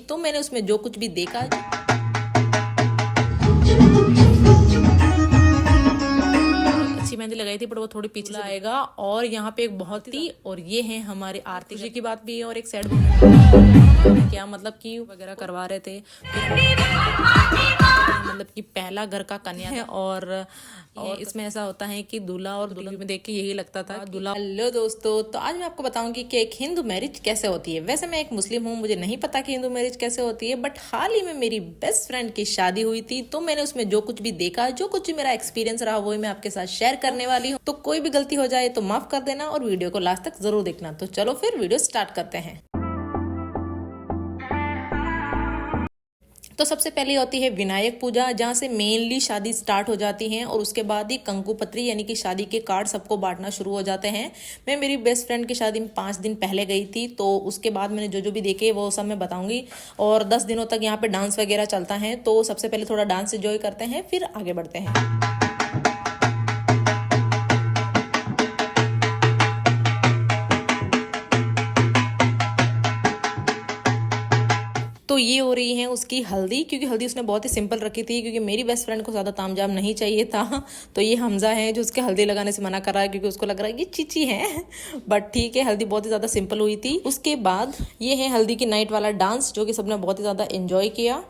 तो मैंने उसमें जो कुछ भी देखा, अच्छी मेहंदी लगाई थी पर वो थोड़ी पीछे से आएगा। और यहाँ पे एक बहुत ही, और ये है हमारे आरती जी की बात भी है और एक सैड क्या मतलब कि वगैरह करवा रहे थे। मतलब कि पहला घर का कन्या है और इसमें ऐसा होता है कि दूल्हा और दुल्हन में देख के यही लगता था दूल्हा। हेलो दोस्तों, तो आज मैं आपको बताऊंगी कि एक हिंदू मैरिज कैसे होती है। वैसे मैं एक मुस्लिम हूँ, मुझे नहीं पता कि हिंदू मैरिज कैसे होती है, बट हाल ही में मेरी बेस्ट फ्रेंड की शादी हुई थी, तो मैंने उसमें जो कुछ भी देखा, जो कुछ भी मेरा एक्सपीरियंस रहा, वही मैं आपके साथ शेयर करने वाली हूँ। तो कोई भी गलती हो जाए तो माफ कर देना और वीडियो को लास्ट तक जरूर देखना। तो चलो फिर वीडियो स्टार्ट करते हैं। तो सबसे पहले होती है विनायक पूजा, जहाँ से मेनली शादी स्टार्ट हो जाती है और उसके बाद ही कंकु पत्री यानी कि शादी के कार्ड सबको बांटना शुरू हो जाते हैं। मैं मेरी बेस्ट फ्रेंड की शादी में 5 दिन पहले गई थी, तो उसके बाद मैंने जो जो भी देखे वो सब मैं बताऊंगी। और 10 दिनों तक यहाँ पे डांस वगैरह चलता है, तो सबसे पहले थोड़ा डांस एंजॉय करते हैं, फिर आगे बढ़ते हैं। तो ये हो रही है उसकी हल्दी, क्योंकि हल्दी उसने बहुत ही सिंपल रखी थी, क्योंकि मेरी बेस्ट फ्रेंड को ज़्यादा तामझाम नहीं चाहिए था। तो ये हमजा है जो उसके हल्दी लगाने से मना कर रहा है, क्योंकि उसको लग रहा है ये चीची है। बट ठीक है, हल्दी बहुत ही ज़्यादा सिंपल हुई थी। उसके बाद ये है हल्दी की नाइट वाला डांस, जो कि सबने बहुत ही ज़्यादा एंजॉय किया।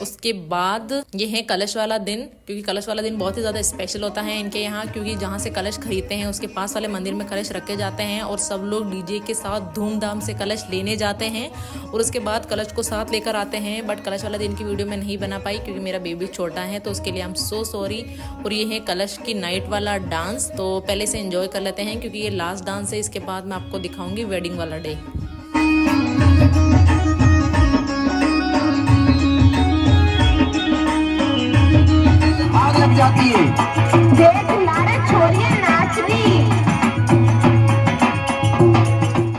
उसके बाद ये है कलश वाला दिन, क्योंकि कलश वाला दिन बहुत ही ज़्यादा स्पेशल होता है इनके यहाँ, क्योंकि जहाँ से कलश खरीदते हैं उसके पास वाले मंदिर में कलश रखे जाते हैं और सब लोग डीजे के साथ धूमधाम से कलश लेने जाते हैं और उसके बाद कलश को साथ लेकर आते हैं। बट कलश वाला दिन की वीडियो मैं नहीं बना पाई, क्योंकि मेरा बेबी छोटा है, तो उसके लिए आई एम सो सॉरी। और ये है कलश की नाइट वाला डांस, तो पहले से एंजॉय कर लेते हैं, क्योंकि ये लास्ट डांस है। इसके बाद मैं आपको दिखाऊंगी वेडिंग वाला डे। जाती है देख लारे छोरियां नाच रही।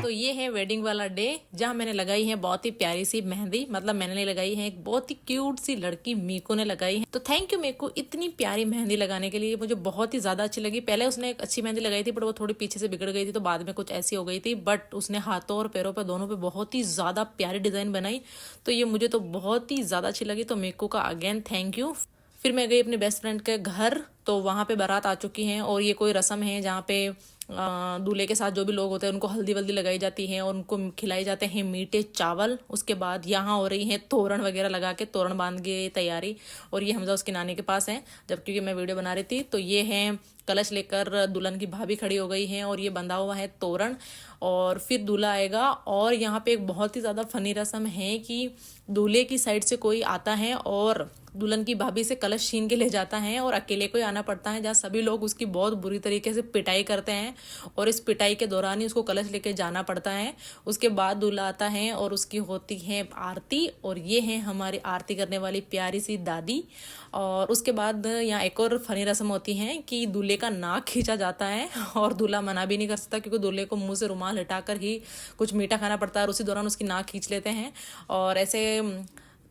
तो ये है वेडिंग वाला डे, जहाँ मैंने लगाई है बहुत ही प्यारी सी मेहंदी। मतलब मैंने नहीं लगाई है, एक बहुत ही क्यूट सी लड़की मीको ने लगाई है। तो थैंक यू मीको, इतनी प्यारी मेहंदी लगाने के लिए, मुझे बहुत ही ज्यादा अच्छी लगी। पहले उसने एक अच्छी मेहंदी लगाई थी, पर वो थोड़ी पीछे से बिगड़ गई थी, तो बाद में कुछ ऐसी हो गई थी। बट उसने हाथों और पैरों पर दोनों पे बहुत ही ज्यादा प्यारी डिजाइन बनाई, तो ये मुझे तो बहुत ही ज्यादा अच्छी लगी। तो मीको का अगेन थैंक यू। फिर मैं गई अपने बेस्ट फ्रेंड के घर, तो वहाँ पे बारात आ चुकी हैं और ये कोई रस्म है जहाँ पे दूल्हे के साथ जो भी लोग होते हैं उनको हल्दी वल्दी लगाई जाती है और उनको खिलाई जाते हैं मीठे चावल। उसके बाद यहाँ हो रही है तोरण वगैरह लगा के, तोरण बांध के तैयारी। और ये हमजा उसकी नानी के पास है, जब क्योंकि मैं वीडियो बना रही थी। तो ये है कलश लेकर दुल्हन की भाभी खड़ी हो गई है और ये बंधा हुआ है तोरण, और फिर दूल्हा आएगा। और यहाँ पे एक बहुत ही ज़्यादा फनी रस्म है कि दूल्हे की साइड से कोई आता है और दुल्हन की भाभी से कलश छीन के ले जाता है और अकेले को ही आना पड़ता है, जहाँ सभी लोग उसकी बहुत बुरी तरीके से पिटाई करते हैं और इस पिटाई के दौरान ही उसको कलश लेके जाना पड़ता है। उसके बाद दूल्हा आता है और उसकी होती है आरती, और ये है हमारी आरती करने वाली प्यारी सी दादी। और उसके बाद यहाँ एक और फनी रस्म होती है कि दूल्हे का नाक खींचा जाता है और दूल्हा मना भी नहीं कर सकता, क्योंकि दूल्हे को मुंह से रुमाल हटाकर ही कुछ मीठा खाना पड़ता है और उसी दौरान उसकी नाक खींच लेते हैं। और ऐसे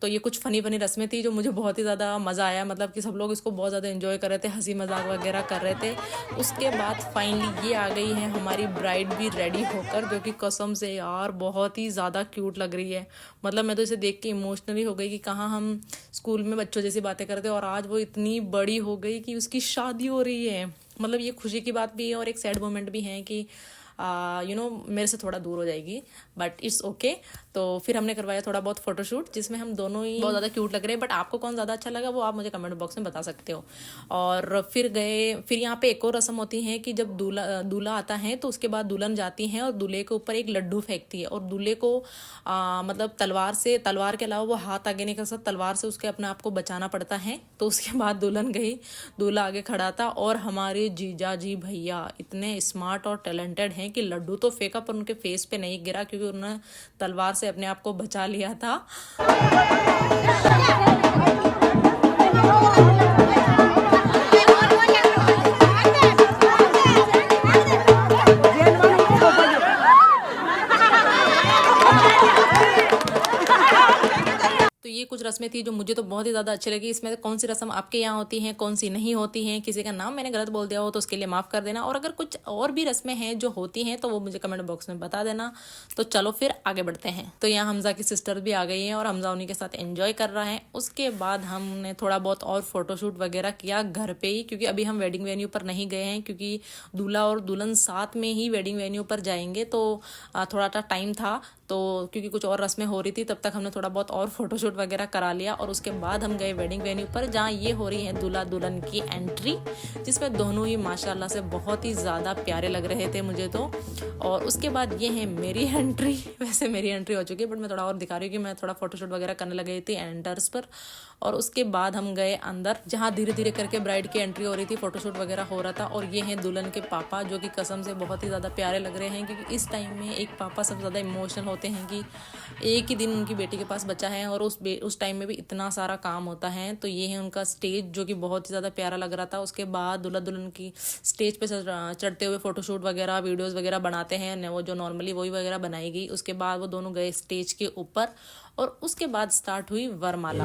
तो ये कुछ फनी फनी रस्में थी जो मुझे बहुत ही ज़्यादा मज़ा आया, मतलब कि सब लोग इसको बहुत ज़्यादा एंजॉय कर रहे थे, हंसी मजाक वगैरह कर रहे थे। उसके बाद फाइनली ये आ गई है हमारी ब्राइड भी रेडी होकर, जो कि कसम से यार बहुत ही ज़्यादा क्यूट लग रही है। मतलब मैं तो इसे देख के इमोशनली हो गई कि कहाँ हम स्कूल में बच्चों जैसी बातें करते और आज वो इतनी बड़ी हो गई कि उसकी शादी हो रही है। मतलब ये खुशी की बात भी है और एक सैड मोमेंट भी है कि मेरे से थोड़ा दूर हो जाएगी, बट इट्स ओके। तो फिर हमने करवाया थोड़ा बहुत फोटोशूट, जिसमें हम दोनों ही बहुत ज़्यादा क्यूट लग रहे हैं। बट आपको कौन ज़्यादा अच्छा लगा वो आप मुझे कमेंट बॉक्स में बता सकते हो। और फिर यहाँ पे एक और रस्म होती है कि जब दूल्हा आता है तो उसके बाद दुल्हन जाती है और दूल्हे के ऊपर एक लड्डू फेंकती है और दूल्हे को मतलब तलवार के अलावा वो हाथ आगे नहीं कर सकता, तलवार से उसके अपने आप को बचाना पड़ता है। तो उसके बाद दुल्हन गई, दूल्हा आगे खड़ा था और हमारे जीजा जी भैया इतने स्मार्ट और टैलेंटेड हैं कि लड्डू तो फेंका पर उनके फेस पे नहीं गिरा, क्योंकि उन्होंने तलवार से अपने आप को बचा लिया था। ये कुछ रस्में थी जो मुझे तो बहुत ही ज़्यादा अच्छी लगी। इसमें कौन सी रस्म आपके यहाँ होती हैं, कौन सी नहीं होती हैं, किसी का नाम मैंने गलत बोल दिया हो तो उसके लिए माफ़ कर देना। और अगर कुछ और भी रस्में हैं जो होती हैं तो वो मुझे कमेंट बॉक्स में बता देना। तो चलो फिर आगे बढ़ते हैं। तो यहाँ हमजा की सिस्टर भी आ गई हैं और हमजा उन्हीं के साथ एंजॉय कर रहा है। उसके बाद हमने थोड़ा बहुत और फोटोशूट वगैरह किया घर पर ही, क्योंकि अभी हम वेडिंग वेन्यू पर नहीं गए हैं, क्योंकि दूल्हा और दुल्हन साथ में ही वेडिंग वेन्यू पर जाएंगे। तो थोड़ा सा टाइम था, तो क्योंकि कुछ और रस्में हो रही थी तब तक हमने थोड़ा बहुत और फोटोशूट वगैरह करा लिया। और उसके बाद हम गए वेडिंग वेन्यू पर, जहाँ ये हो रही है दूल्हा दुल्हन की एंट्री, जिसमें दोनों ही माशाल्लाह से बहुत ही ज़्यादा प्यारे लग रहे थे मुझे तो। और उसके बाद ये है मेरी एंट्री। वैसे मेरी एंट्री हो चुकी है, बट मैं थोड़ा और दिखा रही हूँ कि मैं थोड़ा फोटोशूट वगैरह करने लग गई थी एंटर्स पर। और उसके बाद हम गए अंदर, जहाँ धीरे धीरे करके ब्राइड की एंट्री हो रही थी, फोटोशूट वगैरह हो रहा था। और ये हैं दुल्हन के पापा, जो कि कसम से बहुत ही ज़्यादा प्यारे लग रहे हैं, क्योंकि इस टाइम में एक पापा सबसे ज़्यादा इमोशनल होते हैं कि एक ही दिन उनकी बेटी के पास बच्चा है और उस टाइम में भी इतना सारा काम होता है। तो ये है उनका स्टेज, जो कि बहुत ही ज़्यादा प्यारा लग रहा था। उसके बाद दूल्हा दुल्हन की स्टेज पे चढ़ते हुए फोटोशूट वगैरह वीडियोस वगैरह बनाते हैं, वो जो नॉर्मली वही वगैरह बनाई गई। उसके बाद वो दोनों गए स्टेज के ऊपर और उसके बाद स्टार्ट हुई वरमाला।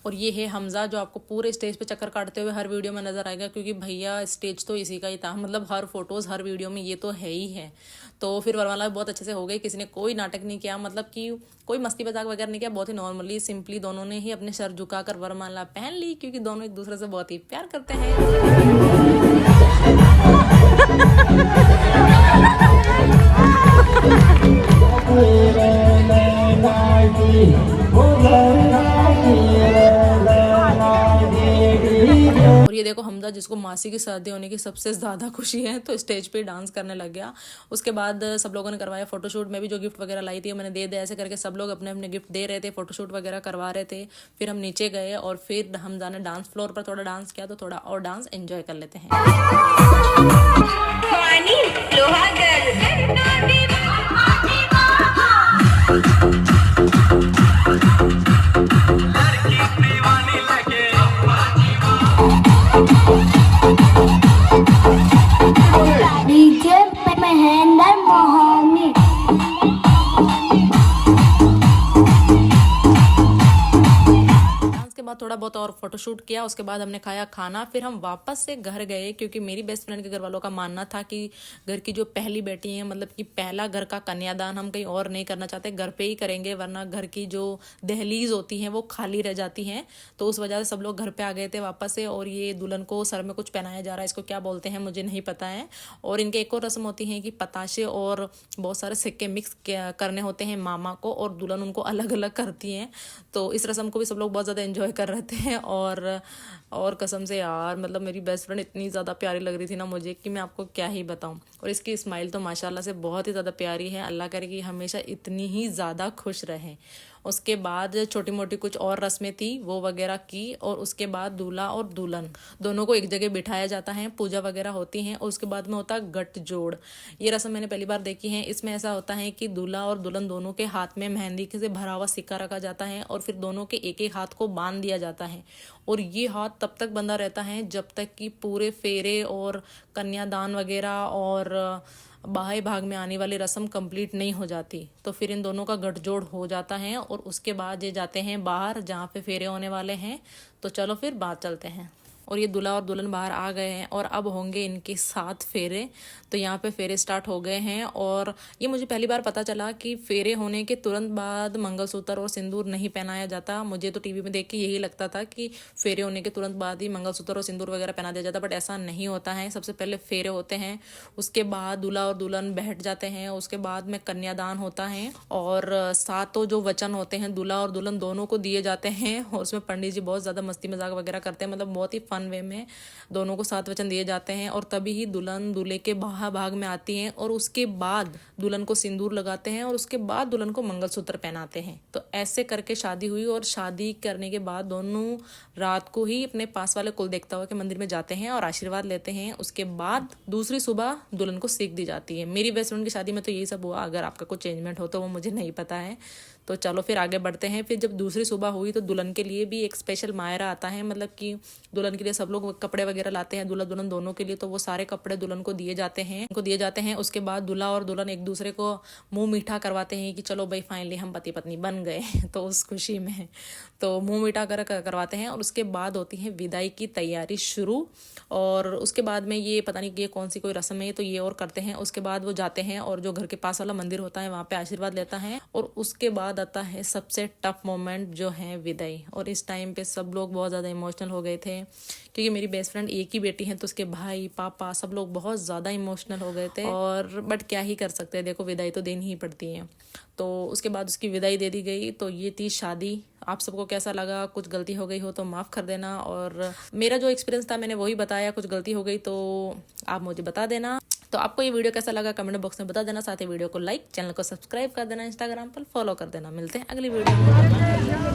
और ये है हमजा, जो आपको पूरे स्टेज पे चक्कर काटते हुए हर वीडियो में नजर आएगा, क्योंकि भैया स्टेज तो इसी का ही था। मतलब हर फोटोज हर वीडियो में ये तो है ही है। तो फिर वरमाला बहुत अच्छे से हो गई, किसी ने कोई नाटक नहीं किया, मतलब कि कोई मस्ती मजाक वगैरह नहीं किया। बहुत ही नॉर्मली सिंपली दोनों ने ही अपने सर झुकाकर वरमाला पहन ली, क्योंकि दोनों एक दूसरे से बहुत ही प्यार करते हैं। और ये देखो हमजा, जिसको मासी की शादी होने की सबसे ज़्यादा खुशी है, तो स्टेज पे डांस करने लग गया। उसके बाद सब लोगों ने करवाया फोटोशूट। मैं भी जो गिफ्ट वगैरह लाई थी मैंने दे दिया, ऐसे करके सब लोग अपने अपने गिफ्ट दे रहे थे, फोटोशूट वगैरह करवा रहे थे। फिर हम नीचे गए और फिर हमजा ने डांस फ्लोर पर थोड़ा डांस किया, तो थोड़ा और डांस एंजॉय कर लेते हैं। थोड़ा बहुत और फोटोशूट किया। उसके बाद हमने खाया खाना, फिर हम वापस से घर गए, क्योंकि मेरी बेस्ट फ्रेंड के घर वालों का मानना था कि घर की जो पहली बेटी है, मतलब कि पहला घर का कन्यादान हम कहीं और नहीं करना चाहते, घर पे ही करेंगे, वरना घर की जो दहलीज होती है वो खाली रह जाती हैं। तो उस वजह से सब लोग घर पे आ गए थे वापस से। और ये दुल्हन को सर में कुछ पहनाया जा रहा है, इसको क्या बोलते हैं मुझे नहीं पता है। और इनके एक और रस्म होती है कि पताशे और बहुत सारे सिक्के मिक्स करने होते हैं मामा को, और दुल्हन उनको अलग अलग करती हैं। तो इस रस्म को भी सब लोग बहुत ज़्यादा एंजॉय कर रहे थे। और कसम से यार, मतलब मेरी बेस्ट फ्रेंड इतनी ज़्यादा प्यारी लग रही थी ना मुझे, कि मैं आपको क्या ही बताऊं। और इसकी स्माइल तो माशाल्लाह से बहुत ही ज़्यादा प्यारी है। अल्लाह करे कि हमेशा इतनी ही ज़्यादा खुश रहें। उसके बाद छोटी मोटी कुछ और रस्में थी वो वगैरह की, और उसके बाद दूल्हा और दुल्हन दोनों को एक जगह बिठाया जाता है, पूजा वगैरह होती है, और उसके बाद में होता है गठजोड़। ये रस्म मैंने पहली बार देखी है। इसमें ऐसा होता है कि दूल्हा और दुल्हन दोनों के हाथ में मेहंदी से भरा हुआ सिक्का रखा जाता है, और फिर दोनों के एक एक हाथ को बांध दिया जाता है, और ये हाथ तब तक बंधा रहता है जब तक कि पूरे फेरे और कन्यादान वगैरह और बाह्य भाग में आने वाली रस्म कंप्लीट नहीं हो जाती। तो फिर इन दोनों का गठजोड़ हो जाता है, और उसके बाद ये जाते हैं बाहर जहाँ पे फेरे होने वाले हैं। तो चलो फिर बाहर चलते हैं। और ये दूल्हा और दुल्हन बाहर आ गए हैं, और अब होंगे इनके 7 फेरे। तो यहाँ पे फेरे स्टार्ट हो गए हैं, और ये मुझे पहली बार पता चला कि फेरे होने के तुरंत बाद मंगलसूत्र और सिंदूर नहीं पहनाया जाता। मुझे तो टीवी में देख के यही लगता था कि फेरे होने के तुरंत बाद ही मंगलसूत्र और सिंदूर वगैरह पहना दिया जाता, बट ऐसा नहीं होता है। सबसे पहले फेरे होते हैं, उसके बाद दूल्हा और दुल्हन बैठ जाते हैं, उसके बाद में कन्यादान होता है, और 7 जो वचन होते हैं दूल्हा और दुल्हन दोनों को दिए जाते हैं, और उसमें पंडित जी बहुत ज़्यादा मस्ती मजाक वगैरह करते हैं, मतलब बहुत ही फन वे में दोनों को 7 वचन दिए जाते हैं। और तभी ही दुल्हन दूल्हे के बाहर भाग में आती हैं, और उसके बाद दुल्हन को सिंदूर लगाते हैं, और उसके बाद दुल्हन को मंगलसूत्र पहनाते हैं। तो ऐसे करके शादी हुई, और शादी करने के बाद दोनों रात को ही अपने पास वाले कुल देवताओं के मंदिर में जाते हैं और आशीर्वाद लेते हैं। उसके बाद दूसरी सुबह दुल्हन को सीख दी जाती है। मेरी बेस्ट फ्रेंड की शादी में तो यही सब हुआ, अगर आपका कुछ चेंजमेंट हो तो वो मुझे नहीं पता है। तो चलो फिर आगे बढ़ते हैं। फिर जब दूसरी सुबह हुई तो दुल्हन के लिए भी एक स्पेशल मायरा आता है, मतलब कि दुल्हन के लिए सब लोग कपड़े वगैरह लाते हैं, दूल्हा दुल्हन दोनों के लिए। तो वो सारे कपड़े दुल्हन को दिए जाते हैं। उसके बाद दूल्हा और दुल्हन एक दूसरे को मुंह मीठा करवाते हैं कि चलो भाई फाइनली हम पति पत्नी बन गए। तो उस खुशी में तो मुंह मीठा करवाते हैं, और उसके बाद होती है विदाई की तैयारी शुरू। और उसके बाद में ये पता नहीं कि ये कौन सी कोई रस्म है, तो ये और करते हैं। उसके बाद वो जाते हैं और जो घर के पास वाला मंदिर होता है वहाँ पे आशीर्वाद लेता है, और उसके बाद आता है सबसे टफ मोमेंट जो है विदाई। और इस टाइम पे सब लोग बहुत ज़्यादा इमोशनल हो गए थे, क्योंकि मेरी बेस्ट फ्रेंड एक ही बेटी है, तो उसके भाई पापा सब लोग बहुत ज़्यादा इमोशनल हो गए थे। और बट क्या ही कर सकते हैं, देखो विदाई तो देनी ही पड़ती है। तो उसके बाद उसकी विदाई दे दी गई। तो ये थी शादी। आप सबको कैसा लगा? कुछ गलती हो गई हो तो माफ़ कर देना, और मेरा जो एक्सपीरियंस था मैंने वही बताया, कुछ गलती हो गई तो आप मुझे बता देना। तो आपको ये वीडियो कैसा लगा कमेंट बॉक्स में बता देना। साथ ही वीडियो को लाइक, चैनल को सब्सक्राइब कर देना, इंस्टाग्राम पर फॉलो कर देना। मिलते हैं अगली वीडियो में।